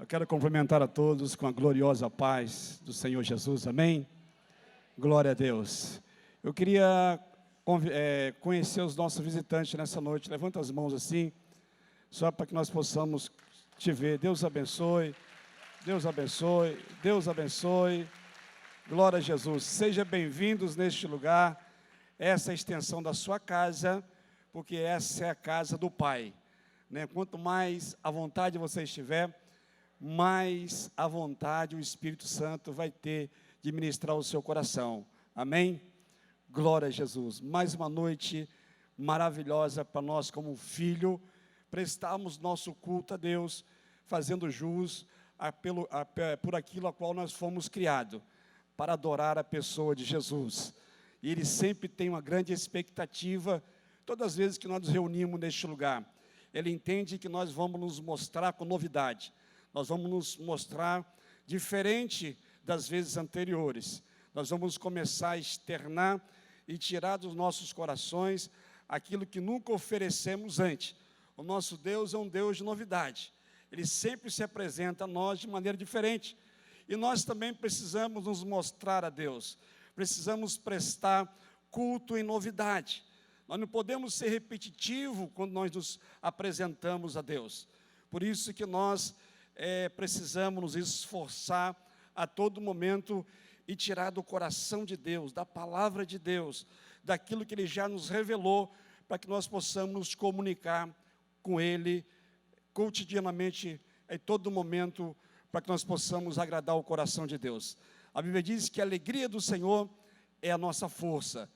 Eu quero cumprimentar a todos com a gloriosa paz do Senhor Jesus, amém? Glória a Deus. Eu queria conhecer os nossos visitantes nessa noite. Levanta as mãos assim, só para que nós possamos te ver. Deus abençoe, Deus abençoe, Deus abençoe. Glória a Jesus. Sejam bem-vindos neste lugar. Essa é a extensão da sua casa, porque essa é a casa do Pai, né? Quanto mais à vontade você estiver, mais à vontade o Espírito Santo vai ter de ministrar o seu coração, amém? Glória a Jesus. Mais uma noite maravilhosa para nós como filho, prestarmos nosso culto a Deus, fazendo jus por aquilo a qual nós fomos criados, para adorar a pessoa de Jesus. E Ele sempre tem uma grande expectativa, todas as vezes que nós nos reunimos neste lugar. Ele entende que nós vamos nos mostrar com novidade, nós vamos nos mostrar diferente das vezes anteriores. Nós vamos começar a externar e tirar dos nossos corações aquilo que nunca oferecemos antes. O nosso Deus é um Deus de novidade. Ele sempre se apresenta a nós de maneira diferente. E nós também precisamos nos mostrar a Deus. Precisamos prestar culto em novidade. Nós não podemos ser repetitivos quando nós nos apresentamos a Deus. Por isso que nós precisamos nos esforçar a todo momento e tirar do coração de Deus, da palavra de Deus, daquilo que Ele já nos revelou, para que nós possamos nos comunicar com Ele cotidianamente, em todo momento, para que nós possamos agradar o coração de Deus. A Bíblia diz que a alegria do Senhor é a nossa força.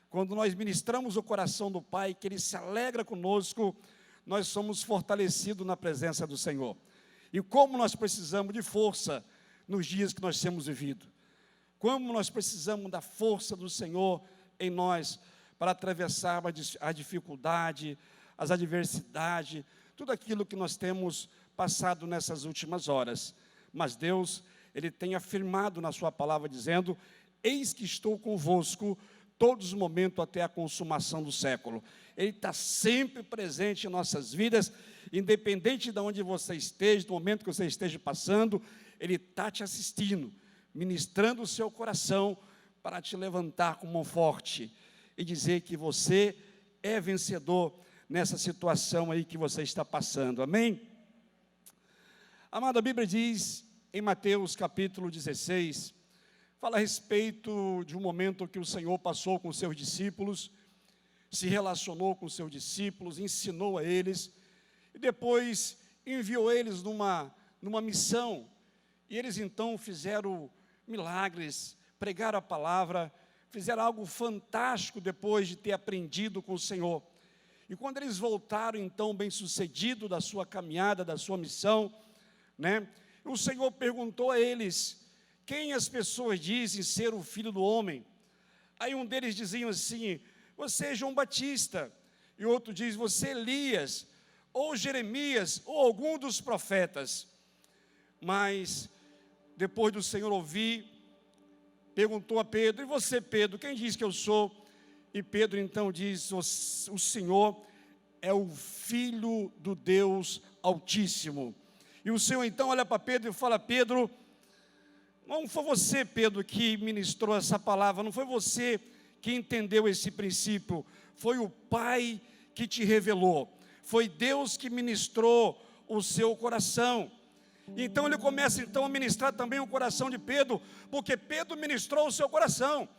Quando nós ministramos o coração do Pai, que Ele se alegra conosco, nós somos fortalecidos na presença do Senhor. E como nós precisamos de força nos dias que nós temos vivido. Como nós precisamos da força do Senhor em nós para atravessar a dificuldade, as adversidades, tudo aquilo que nós temos passado nessas últimas horas. Mas Deus, Ele tem afirmado na sua palavra, dizendo: eis que estou convosco todos os momentos até a consumação do século. Ele está sempre presente em nossas vidas, independente de onde você esteja, do momento que você esteja passando, Ele está te assistindo, ministrando o seu coração para te levantar com mão forte e dizer que você é vencedor nessa situação aí que você está passando, amém? Amada, a Bíblia diz em Mateus capítulo 16, fala a respeito de um momento que o Senhor passou com os seus discípulos, se relacionou com os seus discípulos, ensinou a eles, e depois enviou eles numa missão, e eles então fizeram milagres, pregaram a palavra, fizeram algo fantástico depois de ter aprendido com o Senhor. E quando eles voltaram então bem-sucedido da sua caminhada, da sua missão, né, o Senhor perguntou a eles: quem as pessoas dizem ser o Filho do Homem? Aí um deles dizia assim: você é João Batista. E outro diz: você é Elias, ou Jeremias, ou algum dos profetas. Mas depois do Senhor ouvir, perguntou a Pedro: e você, Pedro, quem diz que eu sou? E Pedro então diz: o Senhor é o Filho do Deus Altíssimo. E o Senhor então olha para Pedro e fala: Pedro, não foi você, Pedro, que ministrou essa palavra, não foi você que entendeu esse princípio, foi o Pai que te revelou, foi Deus que ministrou o seu coração. Então ele começa então a ministrar também o coração de Pedro, porque Pedro ministrou o seu coração.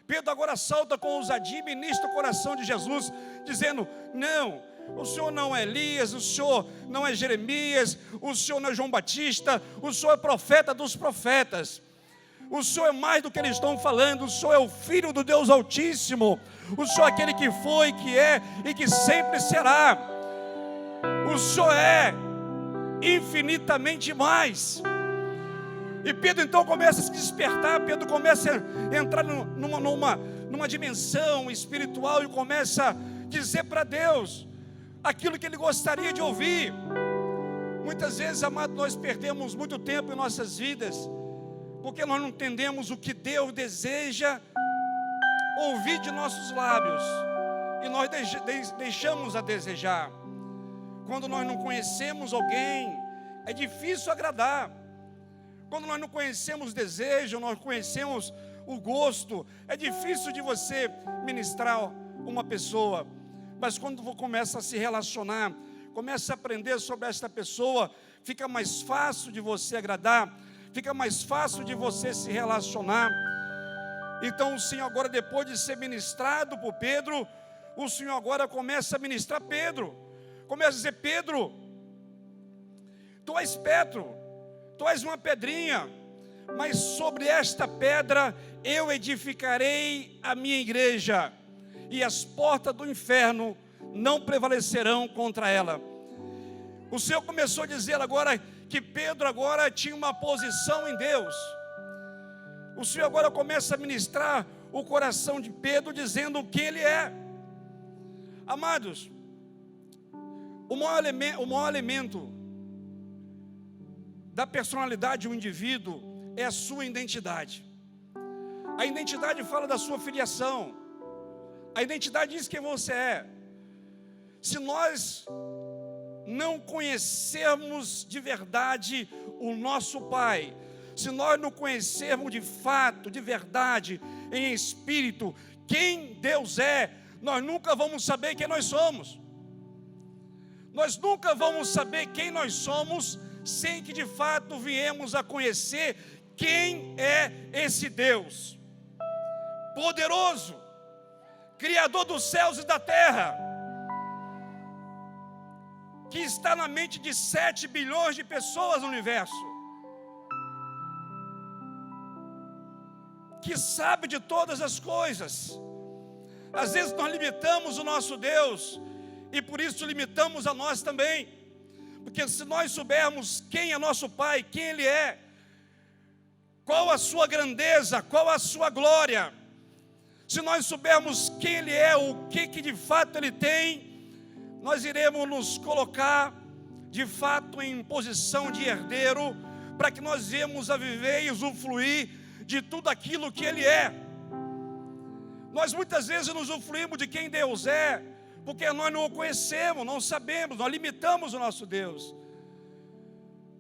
Pedro agora salta com ousadia e ministra o coração de Jesus, dizendo: não, o Senhor não é Elias, o Senhor não é Jeremias, o Senhor não é João Batista, o Senhor é profeta dos profetas. O Senhor é mais do que eles estão falando, o Senhor é o Filho do Deus Altíssimo, o Senhor é aquele que foi, que é e que sempre será. O Senhor é infinitamente mais. E Pedro então começa a se despertar, Pedro começa a entrar numa dimensão espiritual e começa a dizer para Deus aquilo que ele gostaria de ouvir. Muitas vezes, amado, nós perdemos muito tempo em nossas vidas, porque nós não entendemos o que Deus deseja ouvir de nossos lábios, e nós deixamos a desejar. Quando nós não conhecemos alguém, É difícil agradar. Quando nós não conhecemos o desejo, nós conhecemos o gosto, é difícil de você ministrar uma pessoa. Mas quando você começa a se relacionar, começa a aprender sobre esta pessoa, fica mais fácil de você agradar, fica mais fácil de você se relacionar. Então o Senhor agora, depois de ser ministrado por Pedro, o Senhor agora começa a ministrar Pedro. Começa a dizer: Pedro, tu és Petro, tu és uma pedrinha, mas sobre esta pedra eu edificarei a minha igreja, e as portas do inferno não prevalecerão contra ela. O Senhor começou a dizer agora que Pedro agora tinha uma posição em Deus. O Senhor agora começa a ministrar o coração de Pedro, dizendo o que ele é. Amados, o maior elemento da personalidade de um indivíduo é a sua identidade. A identidade fala da sua filiação. A identidade diz quem você é. Se nós não conhecermos de verdade o nosso Pai, se nós não conhecermos de fato, de verdade, em espírito, quem Deus é, nós nunca vamos saber quem nós somos. Nós nunca vamos saber quem nós somos sem que de fato viemos a conhecer quem é esse Deus poderoso, Criador dos céus e da terra, que está na mente de 7 bilhões de pessoas no universo, que sabe de todas as coisas. Às vezes nós limitamos o nosso Deus, e por isso limitamos a nós também, porque se nós soubermos quem é nosso Pai, quem Ele é, qual a sua grandeza, qual a sua glória, se nós soubermos quem Ele é, o que de fato Ele tem, nós iremos nos colocar de fato em posição de herdeiro, para que nós venhamos a viver e usufruir de tudo aquilo que Ele é. Nós muitas vezes nos usufruímos de quem Deus é, porque nós não o conhecemos, não sabemos, nós limitamos o nosso Deus.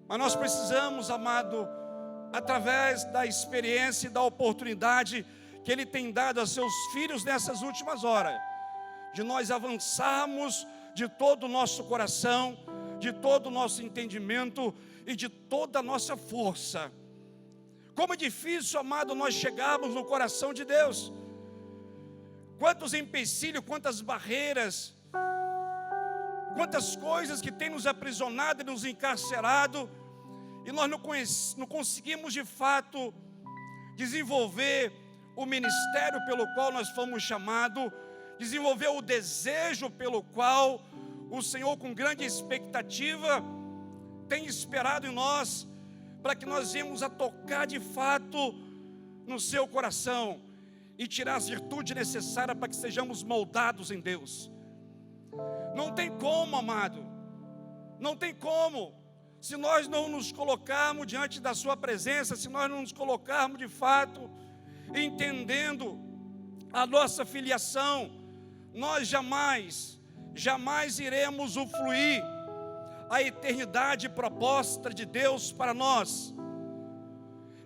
Mas nós precisamos, amado, através da experiência e da oportunidade que Ele tem dado a seus filhos nessas últimas horas, de nós avançarmos de todo o nosso coração, de todo o nosso entendimento e de toda a nossa força. Como é difícil, amado, nós chegarmos no coração de Deus. Quantos empecilhos, quantas barreiras, quantas coisas que tem nos aprisionado e nos encarcerado, e nós não conseguimos de fato desenvolver o ministério pelo qual nós fomos chamados, desenvolver o desejo pelo qual o Senhor, com grande expectativa, tem esperado em nós, para que nós venhamos a tocar de fato no seu coração e tirar as virtudes necessárias para que sejamos moldados em Deus. Não tem como, amado, não tem como, se nós não nos colocarmos diante da sua presença, se nós não nos colocarmos de fato entendendo a nossa filiação, nós jamais iremos usufruir a eternidade proposta de Deus para nós.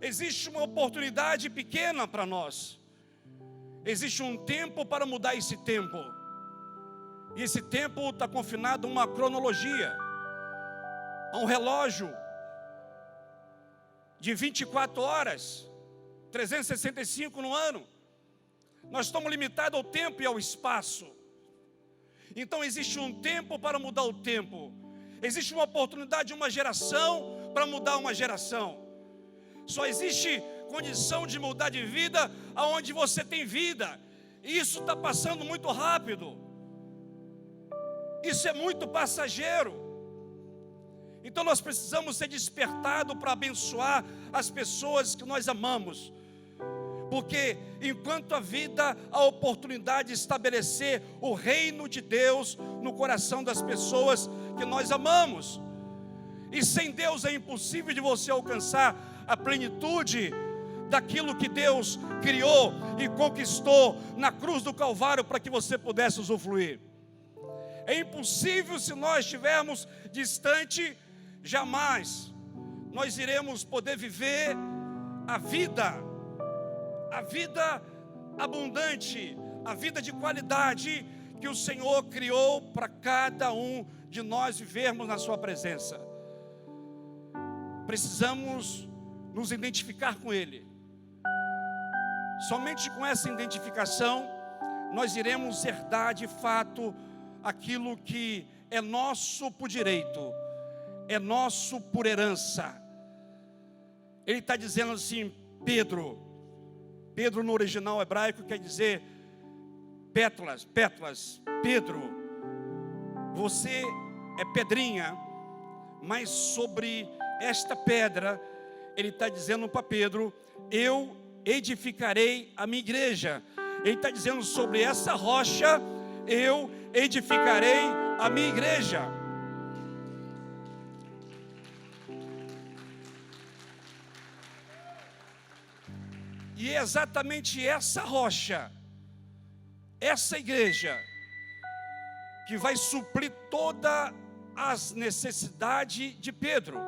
Existe uma oportunidade pequena para nós, existe um tempo para mudar esse tempo, e esse tempo está confinado a uma cronologia, a um relógio de 24 horas, 365 no ano. Nós estamos limitados ao tempo e ao espaço. Então existe um tempo para mudar o tempo, existe uma oportunidade de uma geração para mudar uma geração. Só existe condição de mudar de vida aonde você tem vida, e isso está passando muito rápido, isso é muito passageiro. Então nós precisamos ser despertados para abençoar as pessoas que nós amamos, porque enquanto a vida, a oportunidade de estabelecer o reino de Deus no coração das pessoas que nós amamos, e sem Deus é impossível de você alcançar a plenitude daquilo que Deus criou e conquistou na cruz do Calvário para que você pudesse usufruir. É impossível se nós estivermos distante jamais nós iremos poder viver a vida abundante, a vida de qualidade que o Senhor criou para cada um de nós vivermos na sua presença. Precisamos nos identificar com Ele. Somente com essa identificação nós iremos herdar de fato aquilo que é nosso por direito, é nosso por herança. Ele está dizendo assim, Pedro no original hebraico quer dizer pétalas, Pedro, você é pedrinha, mas sobre esta pedra, ele está dizendo para Pedro, eu edificarei a minha igreja. Ele está dizendo, sobre essa rocha, eu edificarei a minha igreja. E é exatamente essa rocha, essa igreja, que vai suprir todas as necessidades de Pedro.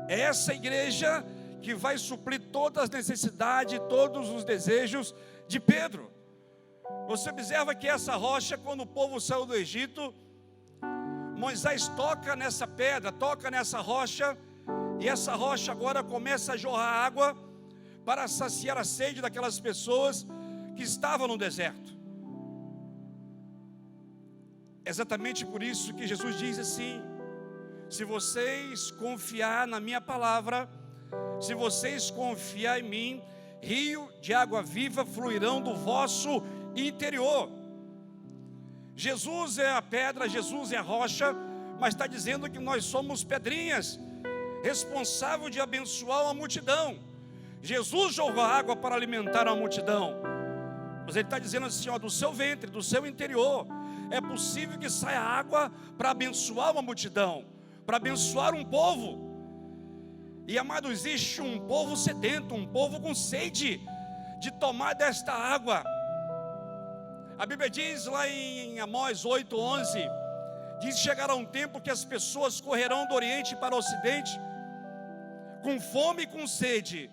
É essa igreja que vai suprir todas as necessidades, todos os desejos de Pedro. Você observa que essa rocha, quando o povo saiu do Egito, Moisés toca nessa pedra, toca nessa rocha, e essa rocha agora começa a jorrar água para saciar a sede daquelas pessoas que estavam no deserto. Exatamente por isso que Jesus diz assim: se vocês confiar na minha palavra, se vocês confiar em mim, rio de água viva fluirão do vosso interior. Jesus é a pedra, Jesus é a rocha, mas está dizendo que nós somos pedrinhas, responsável de abençoar uma multidão. Jesus jogou água para alimentar a multidão, mas ele está dizendo assim, ó, do seu ventre, do seu interior, é possível que saia água para abençoar uma multidão, para abençoar um povo. E amado, existe um povo sedento, um povo com sede de tomar desta água. A Bíblia diz lá em Amós 8:11, diz que chegará um tempo que as pessoas correrão do Oriente para o Ocidente, com fome e com sede,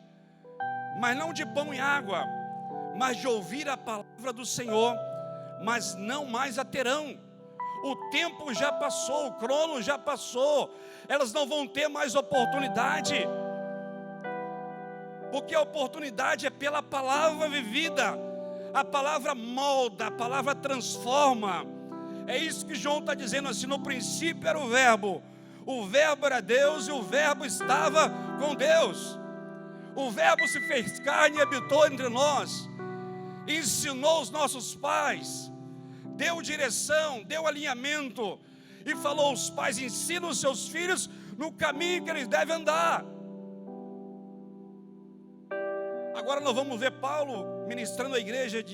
mas não de pão e água, mas de ouvir a palavra do Senhor, mas não mais a terão. O tempo já passou, o crono já passou, elas não vão ter mais oportunidade, porque a oportunidade é pela palavra vivida. A palavra molda, a palavra transforma. É isso que João está dizendo assim: no princípio era o verbo era Deus, e o verbo estava com Deus. O verbo se fez carne e habitou entre nós, ensinou os nossos pais, deu direção, deu alinhamento, e falou aos pais: ensinam os seus filhos no caminho que eles devem andar. Agora nós vamos ver Paulo ministrando a igreja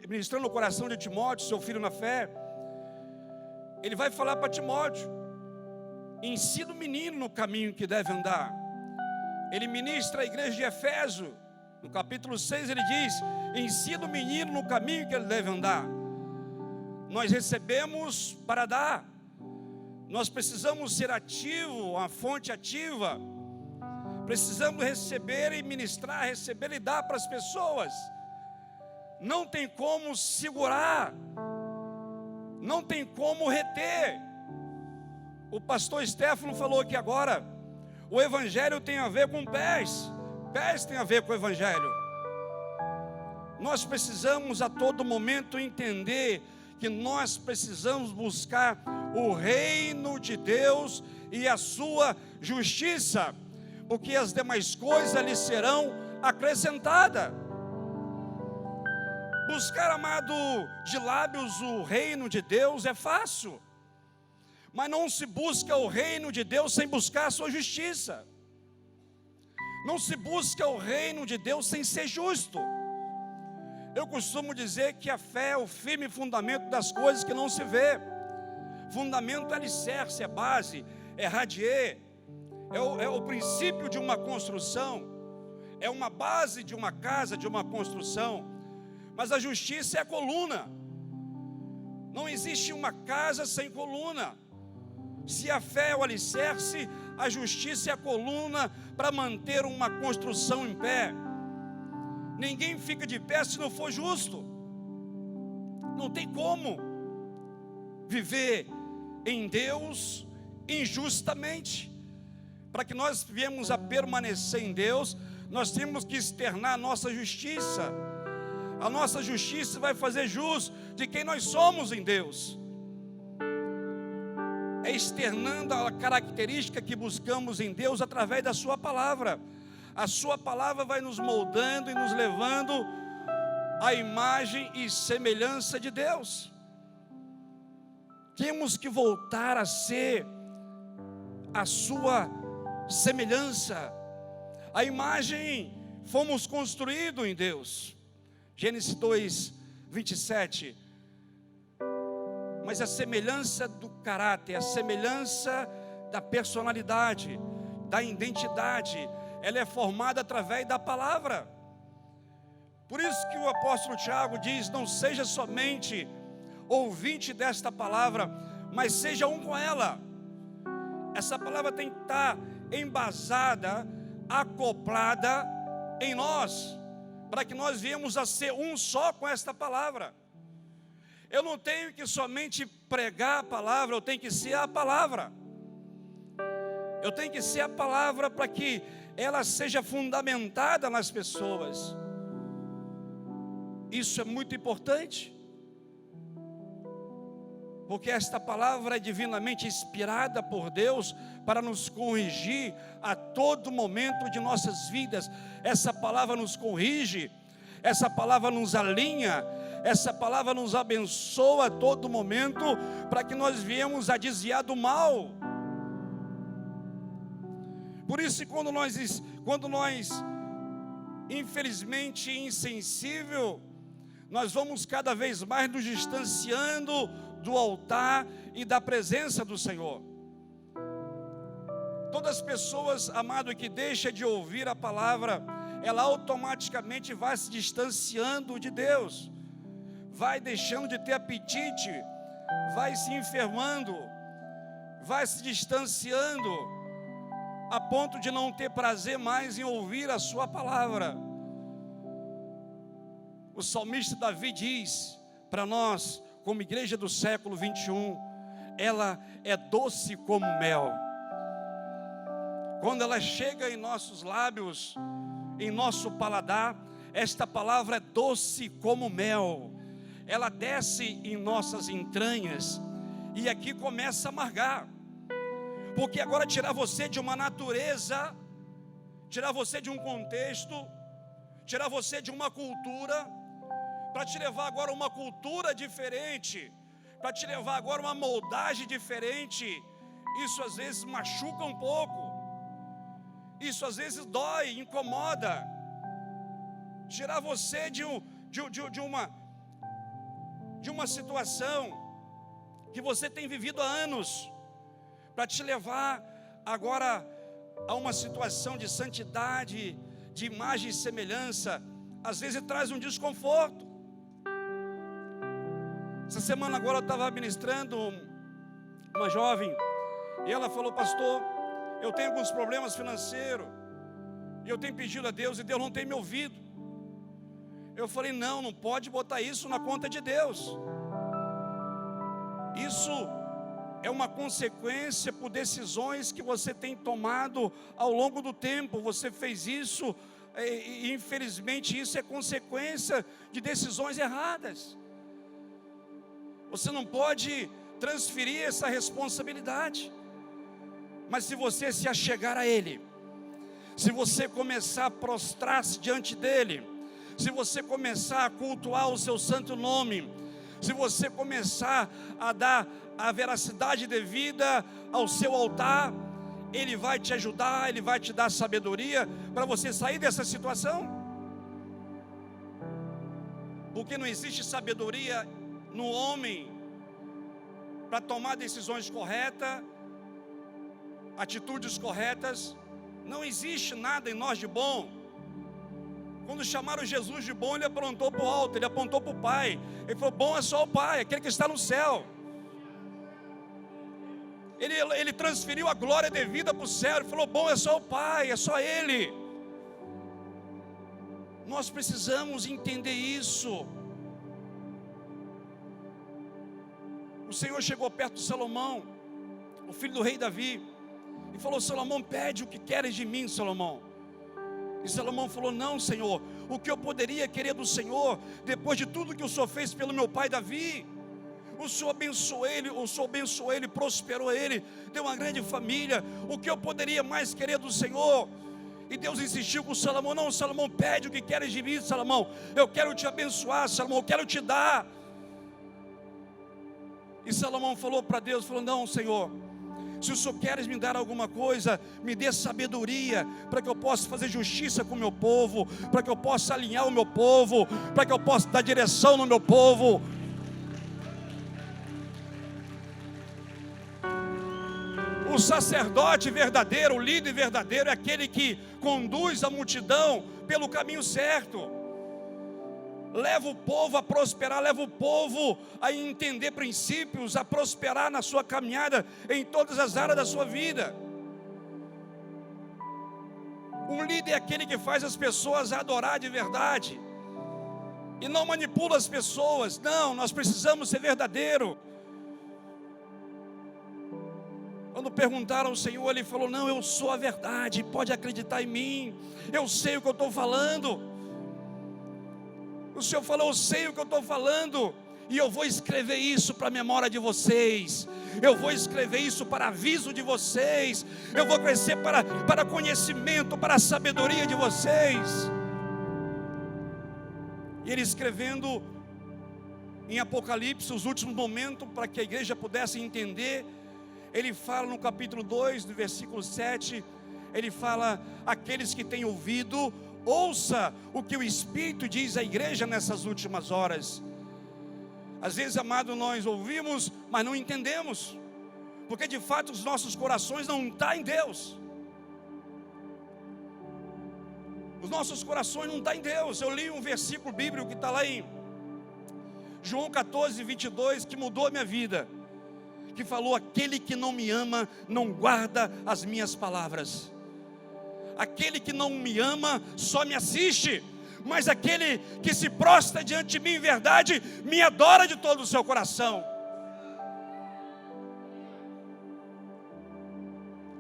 ministrando o coração de Timóteo, seu filho na fé. Ele vai falar para Timóteo: ensina o menino no caminho que deve andar. Ele ministra a igreja de Efésio, no capítulo 6 ele diz: ensina o menino no caminho que ele deve andar. Nós recebemos para dar, nós precisamos ser ativos, uma fonte ativa. Precisamos receber e ministrar, receber e dar para as pessoas. Não tem como segurar, não tem como reter. O pastor Stefano falou aqui agora: o evangelho tem a ver com pés, pés tem a ver com o evangelho. Nós precisamos a todo momento entender que nós precisamos buscar o reino de Deus e a sua justiça, porque as demais coisas lhe serão acrescentadas. Buscar, amado, de lábios o reino de Deus é fácil, mas não se busca o reino de Deus sem buscar a sua justiça. Não se busca o reino de Deus sem ser justo. Eu costumo dizer que a fé é o firme fundamento das coisas que não se vê. Fundamento é alicerce, é base, é radier, é o princípio de uma construção, é uma base de uma casa, de uma construção. Mas a justiça é a coluna. Não existe uma casa sem coluna. Se a fé é o alicerce, a justiça é a coluna para manter uma construção em pé. Ninguém fica de pé se não for justo. Não tem como viver em Deus injustamente. Para que nós viemos a permanecer em Deus, nós temos que externar a nossa justiça. A nossa justiça vai fazer jus de quem nós somos em Deus. É externando a característica que buscamos em Deus através da sua palavra. A sua palavra vai nos moldando e nos levando à imagem e semelhança de Deus. Temos que voltar a ser a sua semelhança. A imagem, fomos construídos em Deus. Gênesis 2, 27. Mas a semelhança do caráter, a semelhança da personalidade, da identidade, ela é formada através da palavra. Por isso que o apóstolo Tiago diz: não seja somente ouvinte desta palavra, mas seja um com ela. Essa palavra tem que estar embasada, acoplada em nós, para que nós viemos a ser um só com esta palavra. Eu não tenho que somente pregar a palavra, eu tenho que ser a palavra. Eu tenho que ser a palavra para que ela seja fundamentada nas pessoas. Isso é muito importante, porque esta palavra é divinamente inspirada por Deus para nos corrigir a todo momento de nossas vidas. Essa palavra nos corrige, essa palavra nos alinha, essa palavra nos abençoa a todo momento, para que nós viemos a desviar do mal. Por isso, quando nós infelizmente insensível, nós vamos cada vez mais nos distanciando do altar e da presença do Senhor. Todas as pessoas, amado, que deixam de ouvir a palavra, ela automaticamente vai se distanciando de Deus, vai deixando de ter apetite, vai se enfermando, vai se distanciando, a ponto de não ter prazer mais em ouvir a sua palavra. O salmista Davi diz para nós, como igreja do século 21, ela é doce como mel. Quando ela chega em nossos lábios, em nosso paladar, esta palavra é doce como mel. Ela desce em nossas entranhas e aqui começa a amargar. Porque agora tirar você de uma natureza, tirar você de um contexto, tirar você de uma cultura, para te levar agora a uma cultura diferente, para te levar agora a uma moldagem diferente, isso às vezes machuca um pouco, isso às vezes dói, incomoda. Tirar você de uma situação que você tem vivido há anos, para te levar agora a uma situação de santidade, de imagem e semelhança, às vezes traz um desconforto. Essa semana agora eu estava ministrando uma jovem, e ela falou: pastor, eu tenho alguns problemas financeiros, e eu tenho pedido a Deus, e Deus não tem me ouvido. Eu falei: não pode botar isso na conta de Deus. Isso é uma consequência por decisões que você tem tomado ao longo do tempo. Você fez isso, e infelizmente isso é consequência de decisões erradas. Você não pode transferir essa responsabilidade. Mas se você se achegar a Ele, se você começar a prostrar-se diante dEle, se você começar a cultuar o seu santo nome, se você começar a dar a veracidade devida ao seu altar, Ele vai te ajudar, Ele vai te dar sabedoria para você sair dessa situação. Porque não existe sabedoria no homem para tomar decisões corretas, atitudes corretas. Não existe nada em nós de bom. Quando chamaram Jesus de bom, Ele apontou para o alto, Ele apontou para o Pai. Ele falou: bom é só o Pai, aquele que está no céu. Ele transferiu a glória devida para o céu. Ele falou: bom é só o Pai, é só Ele. Nós precisamos entender isso. O Senhor chegou perto de Salomão, o filho do rei Davi, e falou: Salomão, pede o que queres de mim, Salomão. E Salomão falou: não, Senhor, o que eu poderia querer do Senhor, depois de tudo que o Senhor fez pelo meu pai Davi? O Senhor abençoou ele, prosperou ele, deu uma grande família. O que eu poderia mais querer do Senhor? E Deus insistiu com Salomão: não, Salomão, pede o que queres de mim, Salomão. Eu quero te abençoar, Salomão, eu quero te dar. E Salomão falou para Deus, falou: não, Senhor, se o Senhor queres me dar alguma coisa, me dê sabedoria, para que eu possa fazer justiça com o meu povo, para que eu possa alinhar o meu povo, para que eu possa dar direção no meu povo. O sacerdote verdadeiro, o líder verdadeiro, é aquele que conduz a multidão pelo caminho certo. Leva o povo a prosperar, leva o povo a entender princípios, a prosperar na sua caminhada, em todas as áreas da sua vida. Um líder é aquele que faz as pessoas adorar de verdade, e não manipula as pessoas. Não, nós precisamos ser verdadeiro. Quando perguntaram ao Senhor, Ele falou: não, eu sou a verdade, pode acreditar em mim, eu sei o que eu estou falando. O Senhor falou: eu sei o que eu estou falando, e eu vou escrever isso para a memória de vocês, eu vou escrever isso para aviso de vocês, eu vou crescer para conhecimento, para a sabedoria de vocês. E Ele escrevendo em Apocalipse os últimos momentos, para que a igreja pudesse entender, Ele fala no capítulo 2, do versículo 7, Ele fala: aqueles que têm ouvido, ouça o que o Espírito diz à igreja nessas últimas horas. Às vezes, amado, nós ouvimos, mas não entendemos, porque de fato os nossos corações não estão em Deus. Os nossos corações não estão em Deus. Eu li um versículo bíblico que está lá em João 14, 22, que mudou a minha vida, que falou: aquele que não me ama, não guarda as minhas palavras. Aquele que não me ama, só me assiste, mas aquele que se prostra diante de mim em verdade, me adora de todo o seu coração.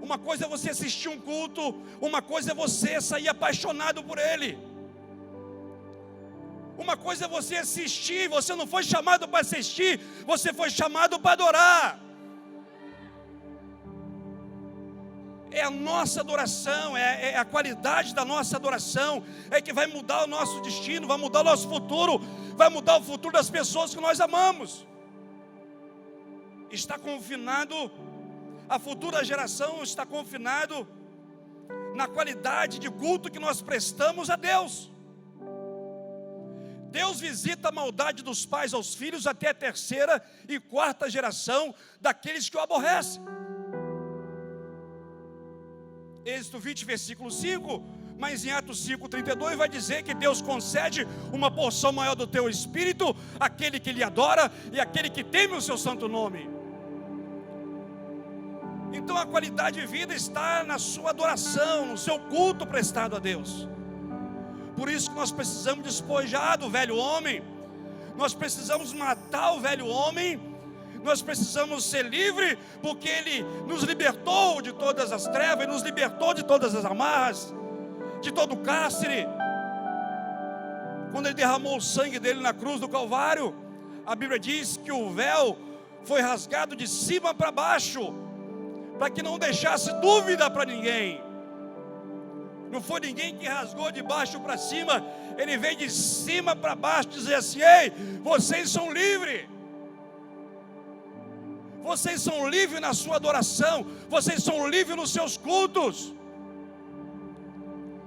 Uma coisa é você assistir um culto, uma coisa é você sair apaixonado por ele. Uma coisa é você assistir, você não foi chamado para assistir, você foi chamado para adorar. É a nossa adoração, é a qualidade da nossa adoração, é que vai mudar o nosso destino, vai mudar o nosso futuro, vai mudar o futuro das pessoas que nós amamos. Está confinado, a futura geração está confinado na qualidade de culto que nós prestamos a Deus. Deus visita a maldade dos pais aos filhos até a terceira e quarta geração daqueles que o aborrecem. Êxodo 20, versículo 5, mas em Atos 5:32 vai dizer que Deus concede uma porção maior do teu espírito àquele que lhe adora e àquele que teme o seu santo nome. Então a qualidade de vida está na sua adoração, no seu culto prestado a Deus. Por isso que nós precisamos despojar do velho homem, nós precisamos matar o velho homem. Nós precisamos ser livres, porque Ele nos libertou de todas as trevas, Ele nos libertou de todas as amarras, de todo o cárcere. Quando Ele derramou o sangue dele na cruz do Calvário, a Bíblia diz que o véu foi rasgado de cima para baixo, para que não deixasse dúvida para ninguém. Não foi ninguém que rasgou de baixo para cima, Ele veio de cima para baixo dizer assim: ei, vocês são livres. Vocês são livres na sua adoração, vocês são livres nos seus cultos.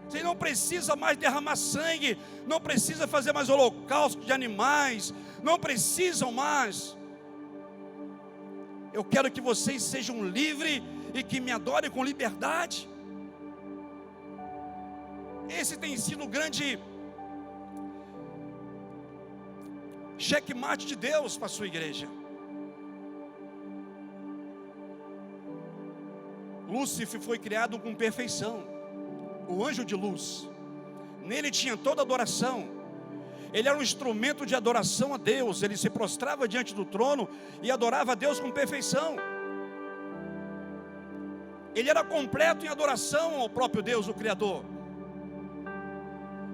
Vocês não precisam mais derramar sangue, não precisa fazer mais holocausto de animais, não precisam mais. Eu quero que vocês sejam livres e que me adorem com liberdade. Esse tem sido o grande checkmate de Deus para a sua igreja. Lúcifer foi criado com perfeição, o anjo de luz. Nele tinha toda adoração. Ele era um instrumento de adoração a Deus. Ele se prostrava diante do trono e adorava a Deus com perfeição. Ele era completo em adoração ao próprio Deus, o Criador.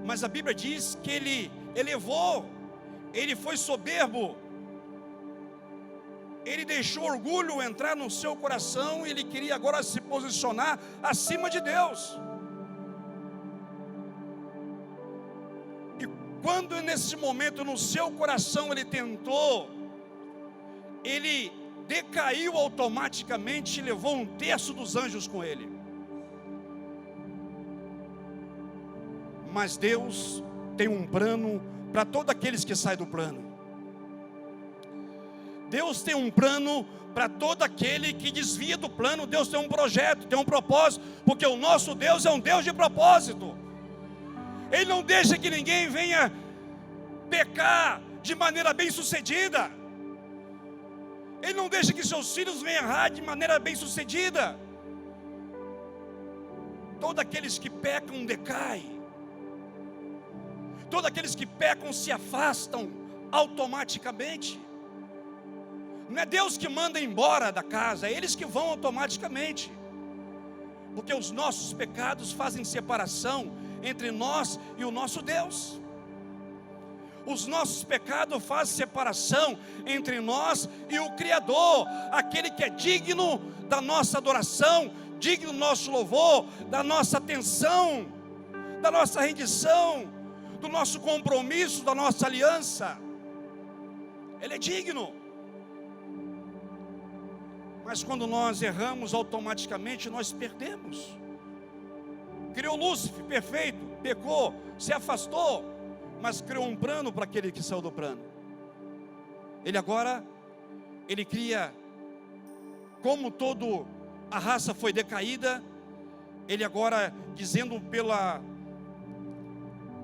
Mas a Bíblia diz que ele elevou, ele foi soberbo, ele deixou orgulho entrar no seu coração e ele queria agora se posicionar acima de Deus. E quando nesse momento no seu coração ele tentou, ele decaiu automaticamente e levou 1/3 dos anjos com ele. Mas Deus tem um plano para todos aqueles que saem do plano. Deus tem um plano para todo aquele que desvia do plano. Deus tem um projeto, tem um propósito, porque o nosso Deus é um Deus de propósito. Ele não deixa que ninguém venha pecar de maneira bem sucedida. Ele não deixa que seus filhos venham errar de maneira bem sucedida. Todos aqueles que pecam decaem. Todos aqueles que pecam se afastam automaticamente. Não é Deus que manda embora da casa, é eles que vão automaticamente. Porque os nossos pecados fazem separação entre nós e o nosso Deus. Os nossos pecados fazem separação entre nós e o Criador, aquele que é digno da nossa adoração, digno do nosso louvor, da nossa atenção, da nossa rendição, do nosso compromisso, da nossa aliança. Ele é digno. Mas quando nós erramos, automaticamente nós perdemos. Criou Lúcifer, perfeito, pecou, se afastou, mas criou um plano para aquele que saiu do plano. Ele cria, como toda a raça foi decaída, ele agora, dizendo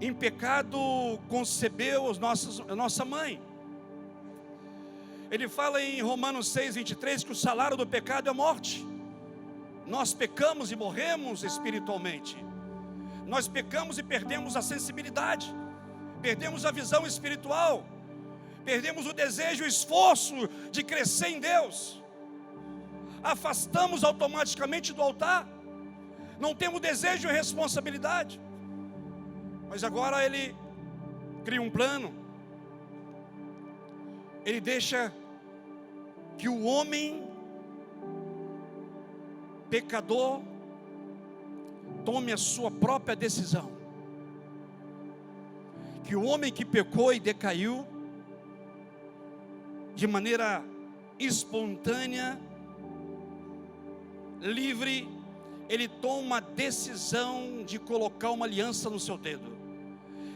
em pecado concebeu a nossa mãe. Ele fala em Romanos 6:23 que o salário do pecado é a morte. Nós pecamos e morremos espiritualmente. Nós pecamos e perdemos a sensibilidade, perdemos a visão espiritual, perdemos o desejo, o esforço de crescer em Deus. Afastamos automaticamente do altar, não temos desejo e responsabilidade. Mas agora ele cria um plano. Ele deixa que o homem pecador tome a sua própria decisão. Que o homem que pecou e decaiu, de maneira espontânea, livre, ele toma a decisão de colocar uma aliança no seu dedo.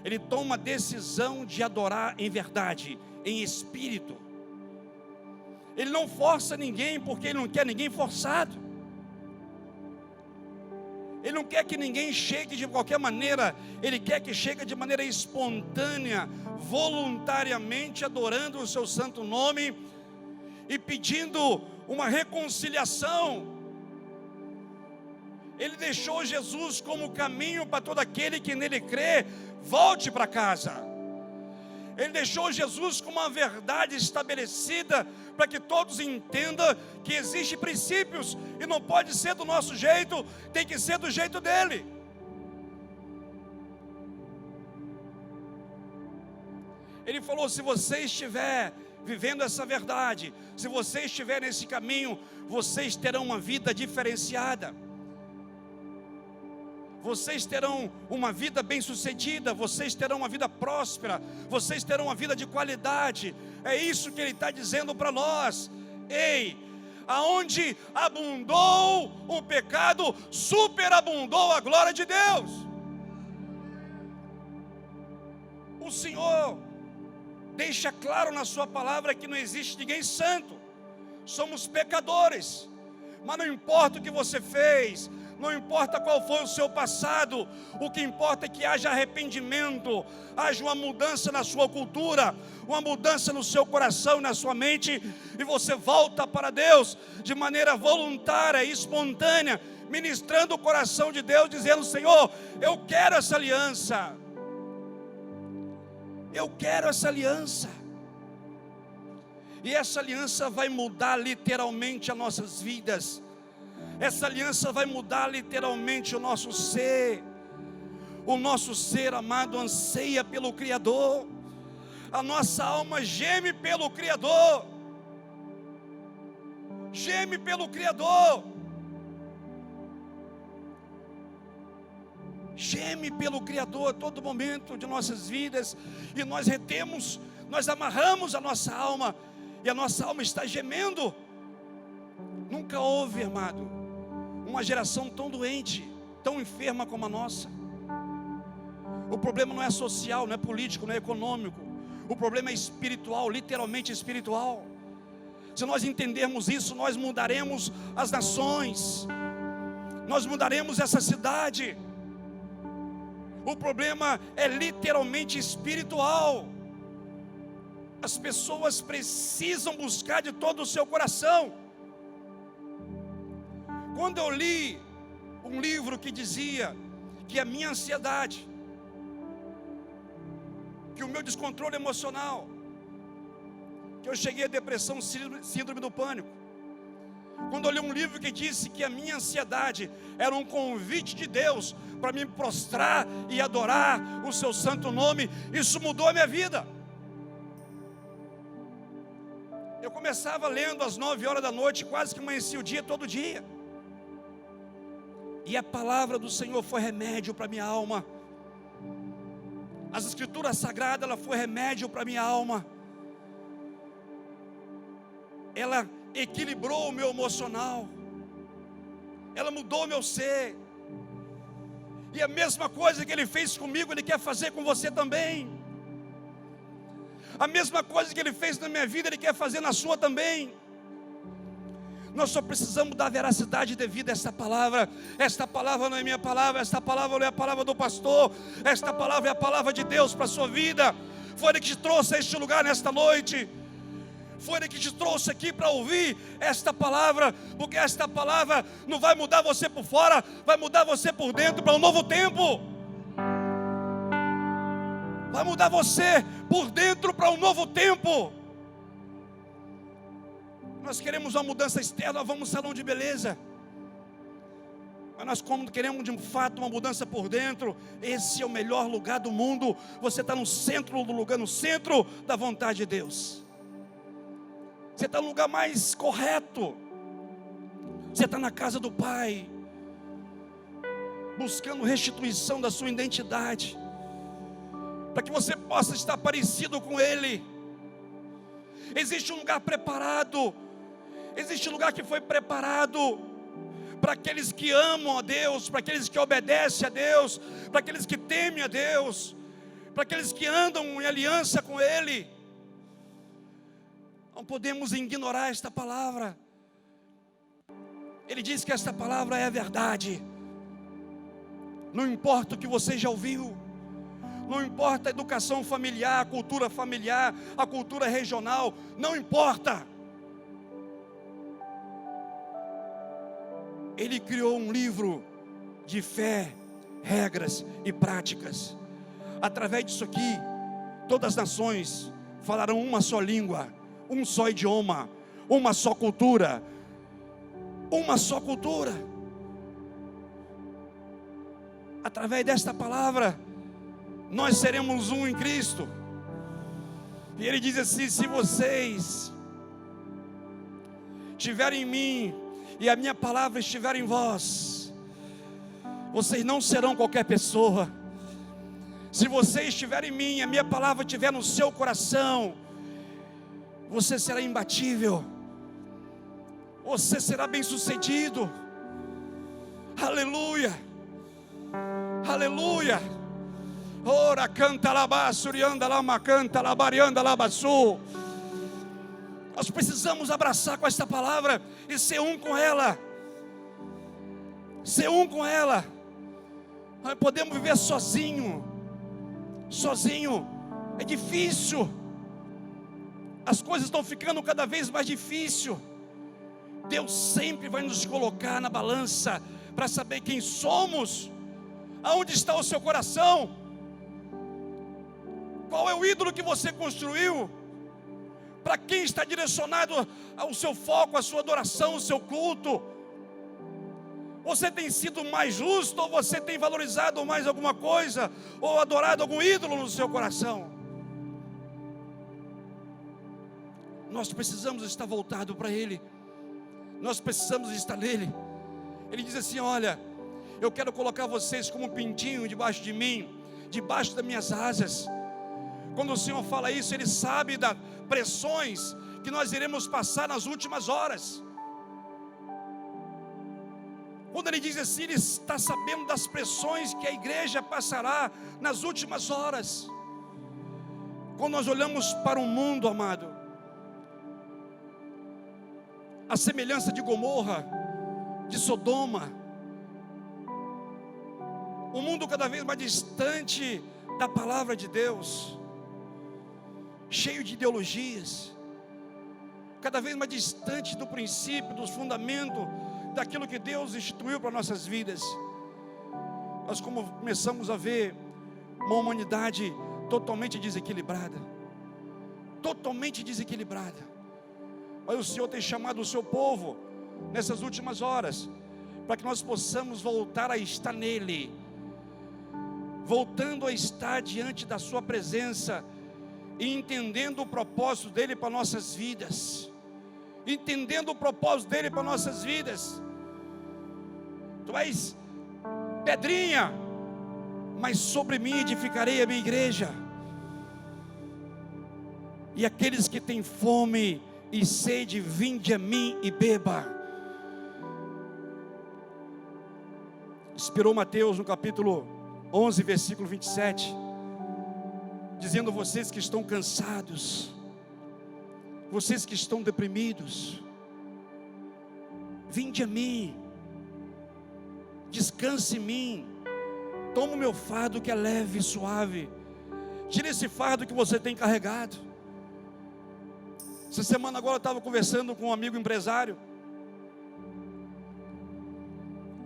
Ele toma a decisão de adorar em verdade, em espírito. Ele não força ninguém, porque ele não quer ninguém forçado. Ele não quer que ninguém chegue de qualquer maneira. Ele quer que chegue de maneira espontânea, voluntariamente, adorando o seu santo nome e pedindo uma reconciliação. Ele deixou Jesus como caminho para todo aquele que nele crê, volte para casa. Ele deixou Jesus como uma verdade estabelecida, para que todos entendam que existem princípios, e não pode ser do nosso jeito, tem que ser do jeito dele. Ele falou: se você estiver vivendo essa verdade, se você estiver nesse caminho, vocês terão uma vida diferenciada. Vocês terão uma vida bem-sucedida, vocês terão uma vida próspera, vocês terão uma vida de qualidade. É isso que ele está dizendo para nós. Ei, aonde abundou o pecado, superabundou a glória de Deus. O Senhor deixa claro na sua palavra que não existe ninguém santo. Somos pecadores. Mas não importa o que você fez, Não importa qual foi o seu passado, o que importa é que haja arrependimento, haja uma mudança na sua cultura, uma mudança no seu coração e na sua mente, e você volta para Deus de maneira voluntária e espontânea, ministrando o coração de Deus, dizendo: Senhor, eu quero essa aliança, eu quero essa aliança. E essa aliança vai mudar literalmente as nossas vidas. Essa aliança vai mudar literalmente o nosso ser. O nosso ser, amado, anseia pelo Criador. A nossa alma geme pelo Criador. Geme pelo Criador. Geme pelo Criador a todo momento de nossas vidas. E nós retemos, nós amarramos a nossa alma. E a nossa alma está gemendo. Nunca houve, amado, uma geração tão doente, tão enferma como a nossa. O problema não é social, não é político, não é econômico. O problema é espiritual, literalmente espiritual. Se nós entendermos isso, nós mudaremos as nações, nós mudaremos essa cidade. O problema é literalmente espiritual. As pessoas precisam buscar de todo o seu coração. Quando eu li um livro que dizia que a minha ansiedade, que o meu descontrole emocional, que eu cheguei à depressão, síndrome do pânico. Quando eu li um livro que disse que a minha ansiedade era um convite de Deus para me prostrar e adorar o seu santo nome, isso mudou a minha vida. Eu começava lendo às 9 horas da noite, quase que amanhecia o dia todo dia. E a palavra do Senhor foi remédio para minha alma. As escrituras sagradas, ela foi remédio para minha alma. Ela equilibrou o meu emocional. Ela mudou o meu ser. E a mesma coisa que Ele fez comigo, Ele quer fazer com você também. A mesma coisa que Ele fez na minha vida, Ele quer fazer na sua também. Nós só precisamos dar veracidade devida a esta palavra. Esta palavra não é minha palavra, esta palavra não é a palavra do pastor, esta palavra é a palavra de Deus para a sua vida. Foi Ele que te trouxe a este lugar nesta noite. Foi Ele que te trouxe aqui para ouvir esta palavra, porque esta palavra não vai mudar você por fora, vai mudar você por dentro para um novo tempo. Vai mudar você por dentro para um novo tempo. Nós queremos uma mudança externa, nós vamos ao salão de beleza. Mas nós queremos de fato uma mudança por dentro. Esse é o melhor lugar do mundo. Você está no centro do lugar, no centro da vontade de Deus. Você está no lugar mais correto. Você está na casa do Pai, buscando restituição da sua identidade, para que você possa estar parecido com Ele. Existe um lugar preparado. Existe um lugar que foi preparado para aqueles que amam a Deus, para aqueles que obedecem a Deus, para aqueles que temem a Deus, para aqueles que andam em aliança com Ele. Não podemos ignorar esta palavra. Ele diz que esta palavra é a verdade. Não importa o que você já ouviu, não importa a educação familiar, a cultura regional, não importa. Ele criou um livro de fé, regras e práticas. Através disso aqui, todas as nações falarão uma só língua, um só idioma, uma só cultura. Uma só cultura. Através desta palavra, nós seremos um em Cristo. E Ele diz assim: se vocês estiverem em mim e a minha palavra estiver em vós, vocês não serão qualquer pessoa. Se você estiver em mim e a minha palavra estiver no seu coração, você será imbatível, você será bem sucedido. Aleluia, aleluia. Ora canta labassurianda lama canta labarianda labassu. Nós precisamos abraçar com esta palavra e ser um com ela. ser um com ela. Nós podemos viver sozinho é difícil, as coisas estão ficando cada vez mais difíceis. Deus sempre vai nos colocar na balança para saber quem somos, aonde está o seu coração, qual é o ídolo que você construiu, para quem está direcionado ao seu foco, a sua adoração, o seu culto. Você tem sido mais justo, ou você tem valorizado mais alguma coisa, ou adorado algum ídolo no seu coração? Nós precisamos estar voltados para Ele, nós precisamos estar nele. Ele diz assim: olha, eu quero colocar vocês como um pintinho debaixo de mim, debaixo das minhas asas. Quando o Senhor fala isso, Ele sabe das pressões que nós iremos passar nas últimas horas. Quando Ele diz assim, Ele está sabendo das pressões que a igreja passará nas últimas horas. Quando nós olhamos para o mundo, amado, a semelhança de Gomorra, de Sodoma, o mundo cada vez mais distante da palavra de Deus, cheio de ideologias, cada vez mais distante do princípio, dos fundamentos, daquilo que Deus instituiu para nossas vidas. Nós começamos a ver uma humanidade totalmente desequilibrada, mas o Senhor tem chamado o seu povo nessas últimas horas, para que nós possamos voltar a estar nele, voltando a estar diante da sua presença, e entendendo o propósito dele para nossas vidas, Tu és pedrinha, mas sobre mim edificarei a minha igreja, e aqueles que têm fome e sede, vinde a mim e beba. Inspirou Mateus no capítulo 11, versículo 27, dizendo: vocês que estão cansados, vocês que estão deprimidos, vinde a mim, descanse em mim, toma o meu fardo que é leve e suave. Tira esse fardo que você tem carregado. Essa semana agora eu estava conversando com um amigo empresário,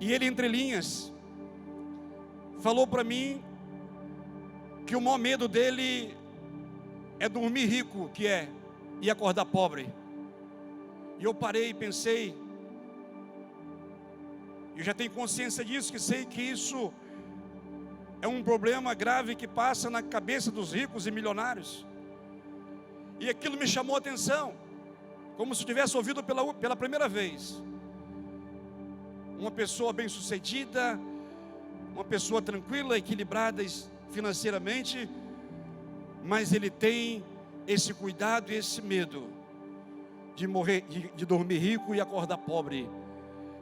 e ele, entre linhas, falou para mim que o maior medo dele é dormir rico, e acordar pobre. E eu parei e pensei, eu já tenho consciência disso, que sei que isso é um problema grave que passa na cabeça dos ricos e milionários. E aquilo me chamou a atenção, como se eu tivesse ouvido pela primeira vez. Uma pessoa bem sucedida, uma pessoa tranquila, equilibrada financeiramente, mas ele tem esse cuidado e esse medo de morrer, de dormir rico e acordar pobre.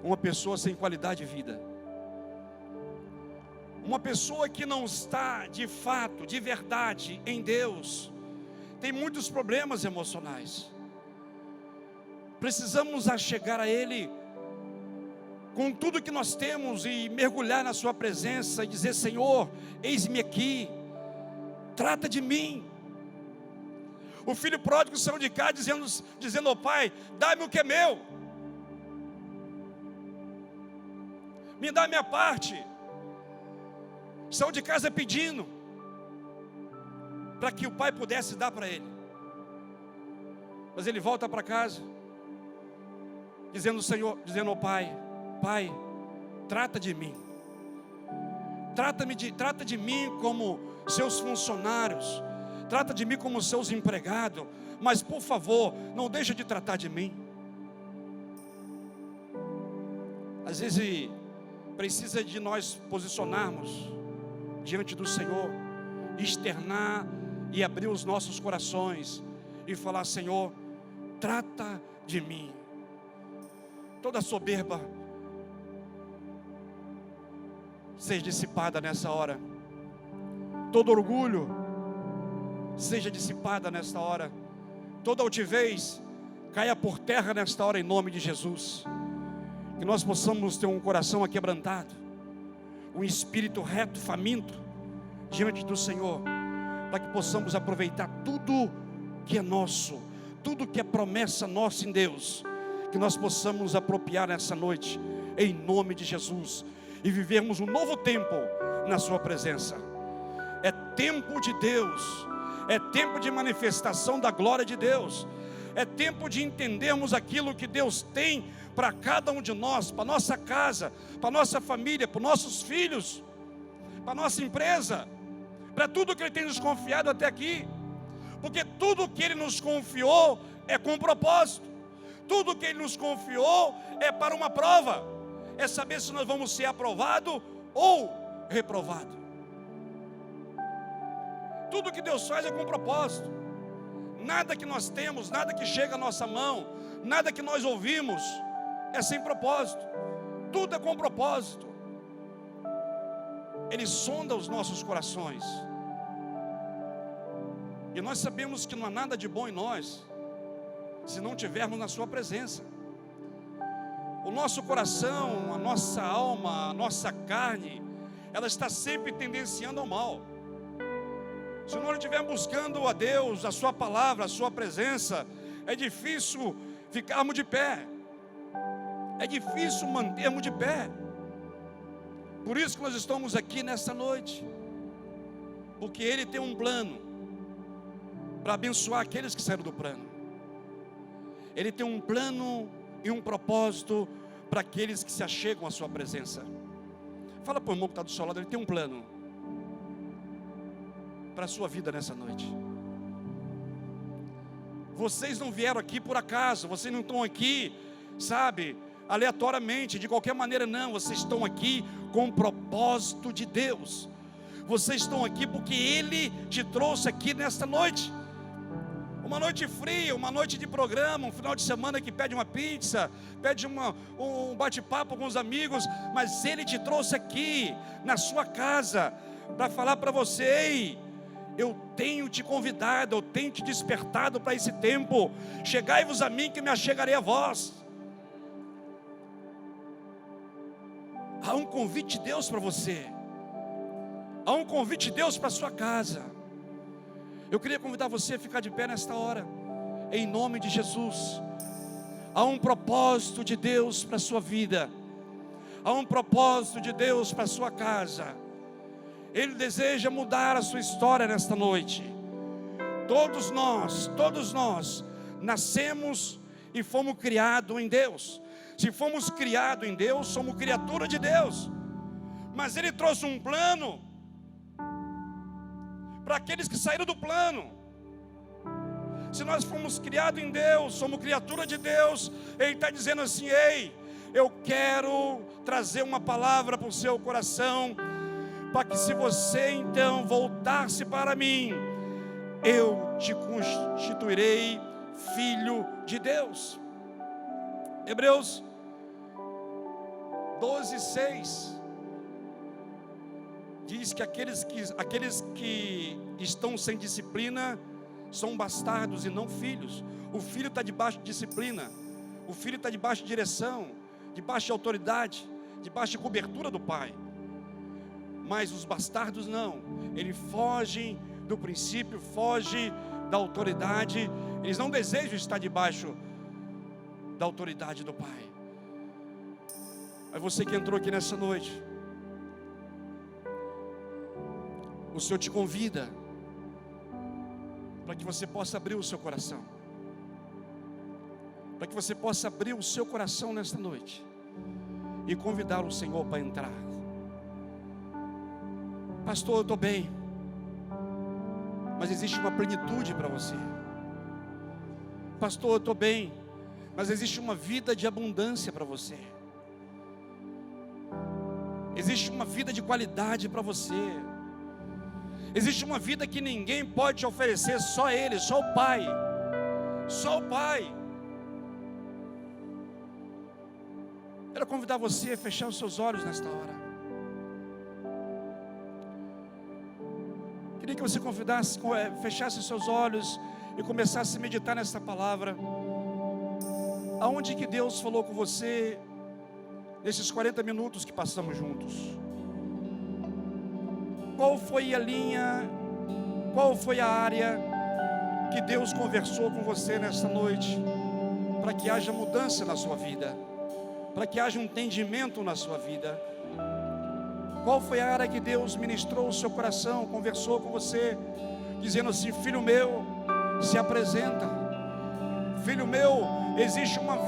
Uma pessoa sem qualidade de vida, uma pessoa que não está de fato, de verdade em Deus, tem muitos problemas emocionais. Precisamos chegar a Ele com tudo que nós temos e mergulhar na sua presença e dizer: Senhor, eis-me aqui, trata de mim. O filho pródigo saiu de cá dizendo ao pai: dá-me o que é meu, me dá a minha parte. Saiu de casa pedindo, para que o pai pudesse dar para ele. Mas ele volta para casa, dizendo ao pai: Pai, trata de mim, trata de mim como seus funcionários, trata de mim como seus empregados, mas por favor, não deixa de tratar de mim. Às vezes precisa de nós posicionarmos diante do Senhor, externar e abrir os nossos corações e falar: Senhor, trata de mim. Toda soberba seja dissipada nessa hora, todo orgulho seja dissipada nesta hora, toda altivez caia por terra nesta hora, em nome de Jesus. que nós possamos ter um coração aquebrantado, um espírito reto, faminto, diante do Senhor, para que possamos aproveitar tudo que é nosso, tudo que é promessa nossa em Deus, que nós possamos nos apropriar nessa noite, em nome de Jesus, e vivermos um novo tempo na sua presença. É tempo de Deus, é tempo de manifestação da glória de Deus, é tempo de entendermos aquilo que Deus tem para cada um de nós, para nossa casa, para nossa família, para nossos filhos, para nossa empresa, para tudo que Ele tem nos confiado até aqui, porque tudo que Ele nos confiou é com propósito, tudo que Ele nos confiou é para uma prova, é saber se nós vamos ser aprovado ou reprovado. Tudo que Deus faz é com propósito. Nada que nós temos, nada que chega à nossa mão, nada que nós ouvimos é sem propósito. Tudo é com propósito. Ele sonda os nossos corações. E nós sabemos que não há nada de bom em nós se não tivermos na sua presença. O nosso coração, a nossa alma, a nossa carne, ela está sempre tendenciando ao mal. Se nós não estivermos buscando a Deus, a sua palavra, a sua presença, é difícil ficarmos de pé, é difícil mantermos de pé. Por isso que nós estamos aqui nessa noite, porque Ele tem um plano para abençoar aqueles que saíram do plano. Ele tem um plano e um propósito para aqueles que se achegam à sua presença. Fala para o irmão que está do seu lado, ele tem um plano para a sua vida nessa noite. Vocês não vieram aqui por acaso, vocês não estão aqui, sabe, aleatoriamente, de qualquer maneira, não. Vocês estão aqui com o propósito de Deus. Vocês estão aqui porque Ele te trouxe aqui nesta noite. Uma noite fria, uma noite de programa, um final de semana que pede uma pizza, pede um bate-papo com os amigos, mas Ele te trouxe aqui, na sua casa, para falar para você: ei, eu tenho te convidado, eu tenho te despertado para esse tempo. Chegai-vos a mim que me achegarei a vós. Há um convite de Deus para você, há um convite de Deus para a sua casa. Eu queria convidar você a ficar de pé nesta hora, em nome de Jesus. Há um propósito de Deus para a sua vida, há um propósito de Deus para a sua casa. Ele deseja mudar a sua história nesta noite. Todos nós nascemos e fomos criados em Deus. Se fomos criados em Deus, somos criatura de Deus. Mas Ele trouxe um plano para aqueles que saíram do plano. Se nós fomos criados em Deus, somos criatura de Deus, Ele está dizendo assim: ei, eu quero trazer uma palavra para o seu coração, para que se você então voltar-se para mim, eu te constituirei filho de Deus. Hebreus 12:6 diz que aqueles que estão sem disciplina são bastardos e não filhos. O filho está debaixo de disciplina, o filho está debaixo de direção, debaixo de autoridade, debaixo de cobertura do pai. Mas os bastardos não, eles fogem do princípio, fogem da autoridade, eles não desejam estar debaixo da autoridade do pai. Mas você que entrou aqui nessa noite, o Senhor te convida para que você possa abrir o seu coração, para que você possa abrir o seu coração nesta noite e convidar o Senhor para entrar. Pastor, eu estou bem, mas existe uma plenitude para você. Pastor, eu estou bem, mas existe uma vida de abundância para você. Existe uma vida de qualidade para você. Existe uma vida que ninguém pode te oferecer, só Ele, só o Pai. Só o Pai. Quero convidar você a fechar os seus olhos nesta hora. Queria que você fechasse os seus olhos e começasse a meditar nesta palavra. Aonde que Deus falou com você? nesses 40 minutos que passamos juntos? Qual foi a linha, qual foi a área que Deus conversou com você nesta noite, para que haja mudança na sua vida, para que haja um entendimento na sua vida? Qual foi a área que Deus ministrou o seu coração, conversou com você, dizendo assim: filho meu, se apresenta, filho meu, existe uma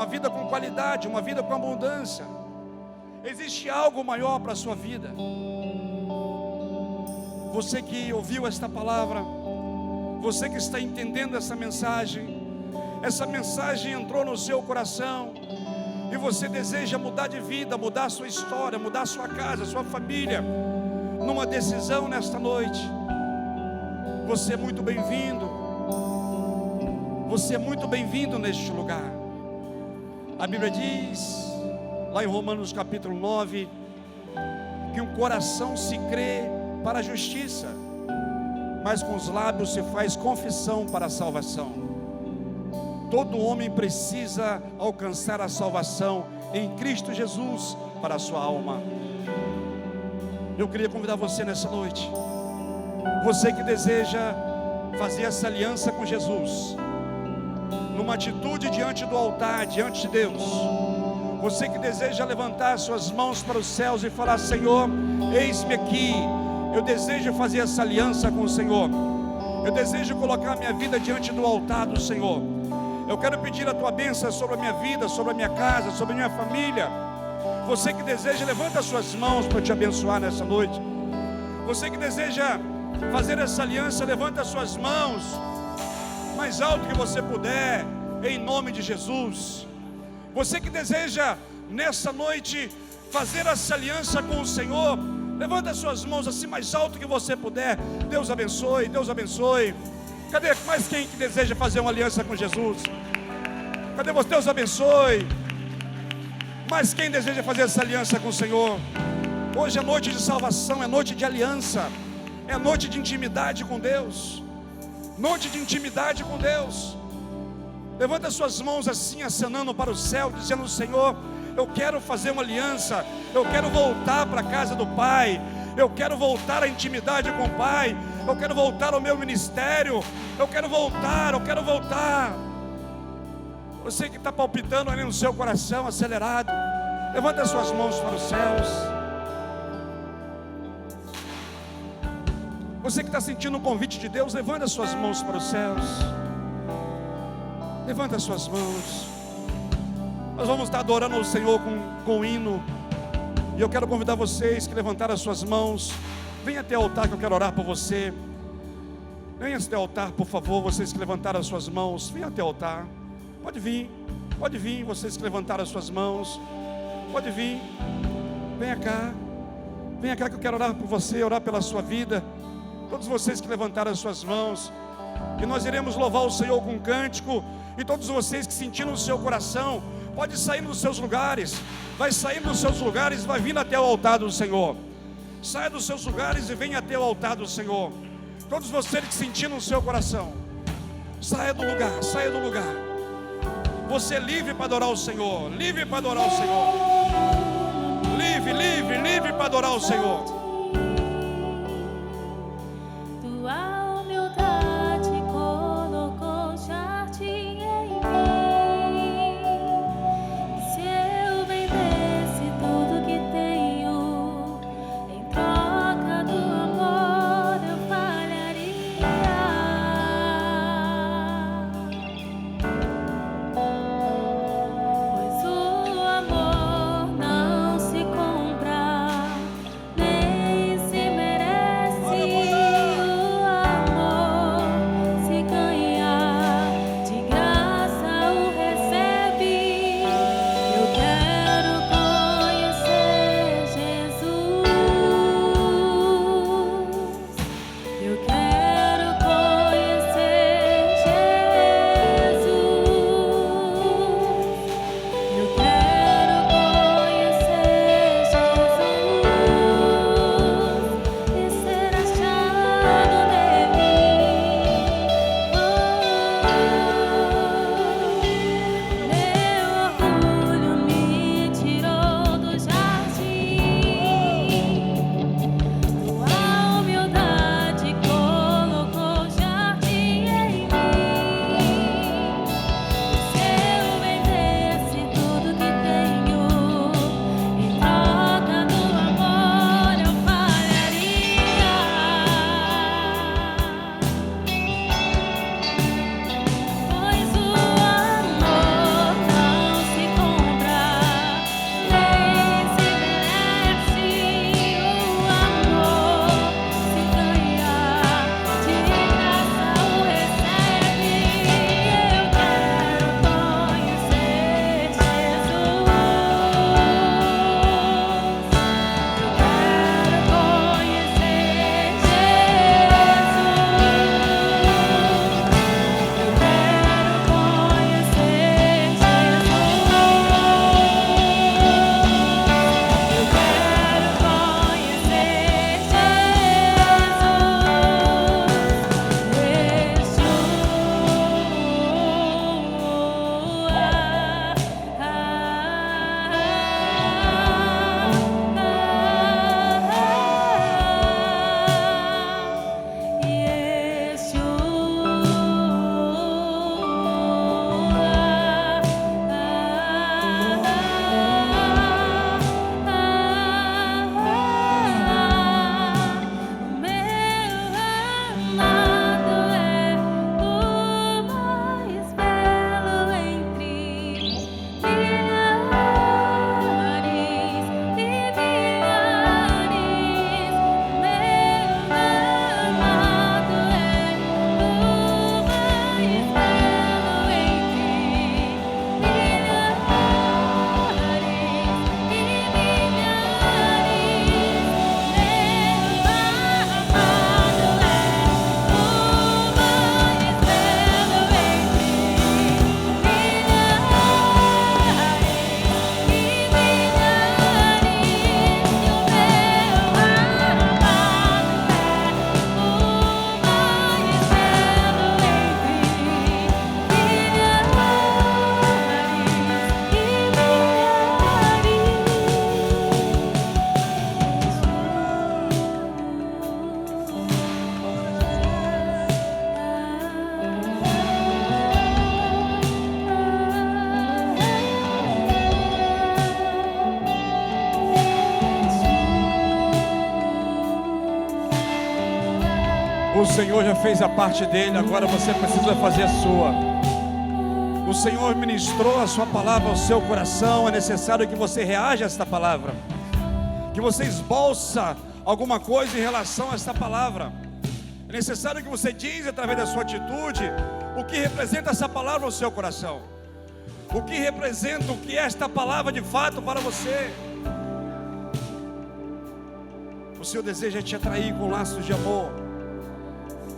vida com qualidade, uma vida com abundância, existe algo maior para a sua vida. Você que ouviu esta palavra, você que está entendendo essa mensagem entrou no seu coração, e você deseja mudar de vida, mudar a sua história, mudar a sua casa, a sua família, numa decisão nesta noite, você é muito bem-vindo, você é muito bem-vindo neste lugar. A Bíblia diz, lá em Romanos capítulo 9, que o coração se crê para a justiça, mas com os lábios se faz confissão para a salvação. Todo homem precisa alcançar a salvação em Cristo Jesus para a sua alma. Eu queria convidar você nessa noite, você que deseja fazer essa aliança com Jesus, numa atitude diante do altar, diante de Deus, você que deseja levantar suas mãos para os céus e falar: Senhor, eis-me aqui, eu desejo fazer essa aliança com o Senhor, eu desejo colocar minha vida diante do altar do Senhor, eu quero pedir a tua bênção sobre a minha vida, sobre a minha casa, sobre a minha família. Você que deseja, levanta as suas mãos para te abençoar nessa noite. Você que deseja fazer essa aliança, levanta as suas mãos mais alto que você puder, em nome de Jesus. Você que deseja nessa noite fazer essa aliança com o Senhor, levanta as suas mãos assim mais alto que você puder. Deus abençoe, Deus abençoe. Cadê mais quem que deseja fazer uma aliança com Jesus? Cadê você? Deus abençoe. Mas quem deseja fazer essa aliança com o Senhor? Hoje é noite de salvação, é noite de aliança, é noite de intimidade com Deus, noite de intimidade com Deus. Levanta as suas mãos assim, acenando para o céu, dizendo: Senhor, eu quero fazer uma aliança, eu quero voltar para a casa do Pai, eu quero voltar à intimidade com o Pai, eu quero voltar ao meu ministério, eu quero voltar. Você que está palpitando ali no seu coração, acelerado, levanta as suas mãos para os céus. Você que está sentindo o convite de Deus, levanta as suas mãos para os céus. Levanta as suas mãos. Nós vamos estar adorando ao Senhor com um hino. E eu quero convidar vocês que levantaram as suas mãos, venha até o altar que eu quero orar por você. Venha até o altar, por favor. Vocês que levantaram as suas mãos, venha até o altar. Pode vir, vocês que levantaram as suas mãos, pode vir. Venha cá que eu quero orar por você, orar pela sua vida. Todos vocês que levantaram as suas mãos, e nós iremos louvar o Senhor com um cântico. E todos vocês que sentiram no seu coração, pode sair dos seus lugares, vai sair dos seus lugares, vai vir até o altar do Senhor. Saia dos seus lugares e venha até o altar do Senhor. Todos vocês que sentiram no seu coração, saia do lugar. Você é livre para adorar o Senhor, livre para adorar o Senhor, livre para adorar o Senhor. Pois o amor não se compra, nem O Senhor já fez a parte dele, agora você precisa fazer a sua. O Senhor ministrou a sua palavra ao seu coração, é necessário que você reaja a esta palavra, que você esbolsa alguma coisa em relação a esta palavra. É necessário que você diz através da sua atitude o que representa essa palavra no seu coração, o que representa, o que é esta palavra de fato para você. O Senhor deseja te atrair com laços de amor.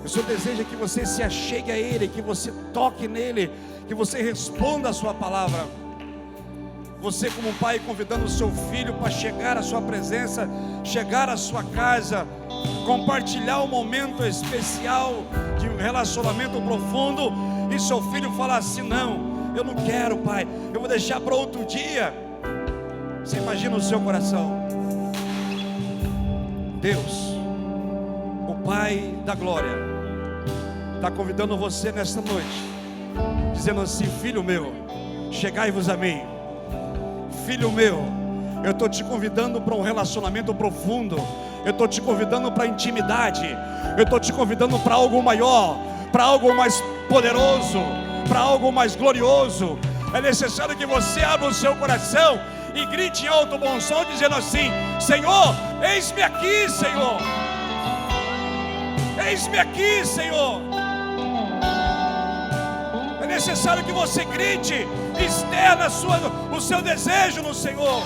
O Senhor deseja que você se achegue a Ele, que você toque nele, que você responda a sua palavra. Você como pai convidando o seu filho para chegar à sua presença, chegar à sua casa, compartilhar um momento especial de um relacionamento profundo, e seu filho falar assim: não, eu não quero, pai, eu vou deixar para outro dia. Você imagina o seu coração. Deus, o Pai da glória, está convidando você nesta noite, dizendo assim: filho meu, chegai-vos a mim. Filho meu, eu estou te convidando para um relacionamento profundo, eu estou te convidando para intimidade, eu estou te convidando para algo maior, para algo mais poderoso, para algo mais glorioso. É necessário que você abra o seu coração e grite em alto bom som, dizendo assim: Senhor, eis-me aqui, Senhor. Eis-me aqui, Senhor. É necessário que você grite, externa o seu desejo no Senhor.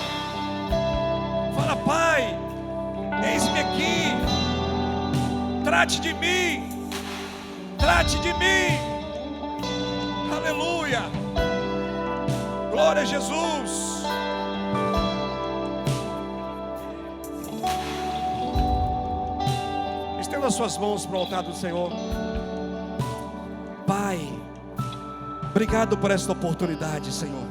Fala: Pai, eis-me aqui. Trate de mim. Trate de mim. Aleluia. Glória a Jesus. Estenda as suas mãos para o altar do Senhor. Pai, obrigado por esta oportunidade, Senhor.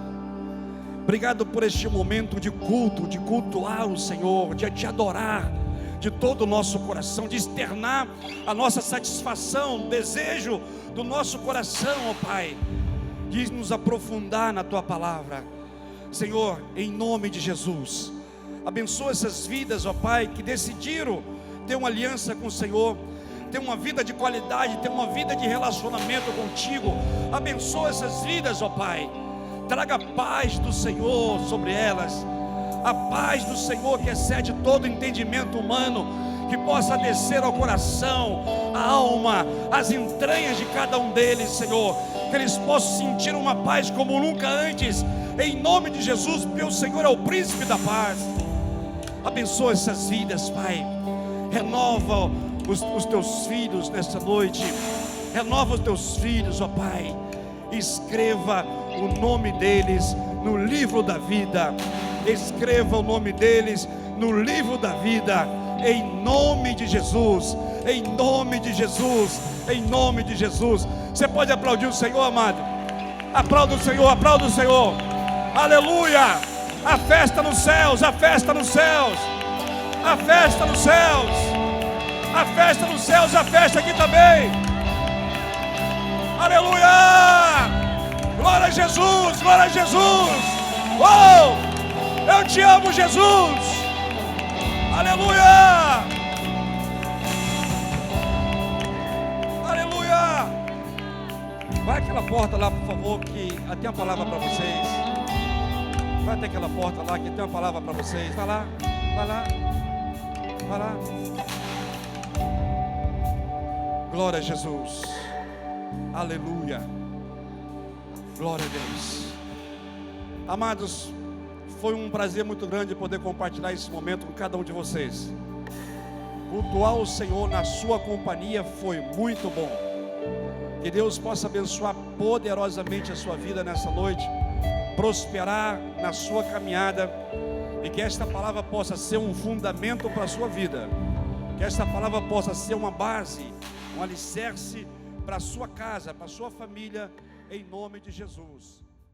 Obrigado por este momento de culto, de cultuar o Senhor, de te adorar de todo o nosso coração, de externar a nossa satisfação, o desejo do nosso coração, ó Pai, de nos aprofundar na Tua palavra. Senhor, em nome de Jesus, abençoa essas vidas, ó Pai, que decidiram ter uma aliança com o Senhor, ter uma vida de qualidade, ter uma vida de relacionamento contigo. Abençoa essas vidas, ó Pai. Traga a paz do Senhor sobre elas, a paz do Senhor que excede todo entendimento humano, que possa descer ao coração, à alma, às entranhas de cada um deles, Senhor, que eles possam sentir uma paz como nunca antes, em nome de Jesus, porque o Senhor é o príncipe da paz. Abençoa essas vidas, Pai. Renova os teus filhos nesta noite. Renova os teus filhos, ó Pai. Escreva o nome deles no livro da vida. Escreva o nome deles no livro da vida, em nome de Jesus, em nome de Jesus, em nome de Jesus. Você pode aplaudir o Senhor, amado? Aplauda o Senhor, aplauda o Senhor. Aleluia! A festa nos céus, a festa nos céus, a festa nos céus, a festa nos céus, a festa aqui também. Aleluia! Glória a Jesus, glória a Jesus. Oh! Eu te amo, Jesus. Aleluia. Aleluia. Vai aquela porta lá, por favor, que tem uma palavra para vocês. Vai até aquela porta lá, que tem uma palavra para vocês. Vai lá, vai lá, vai lá. Glória a Jesus. Aleluia. Glória a Deus. Amados, foi um prazer muito grande poder compartilhar esse momento com cada um de vocês. Cultuar o Senhor na sua companhia foi muito bom. Que Deus possa abençoar poderosamente a sua vida nessa noite, prosperar na sua caminhada, e que esta palavra possa ser um fundamento para a sua vida. Que esta palavra possa ser uma base, um alicerce para a sua casa, para a sua família, em nome de Jesus.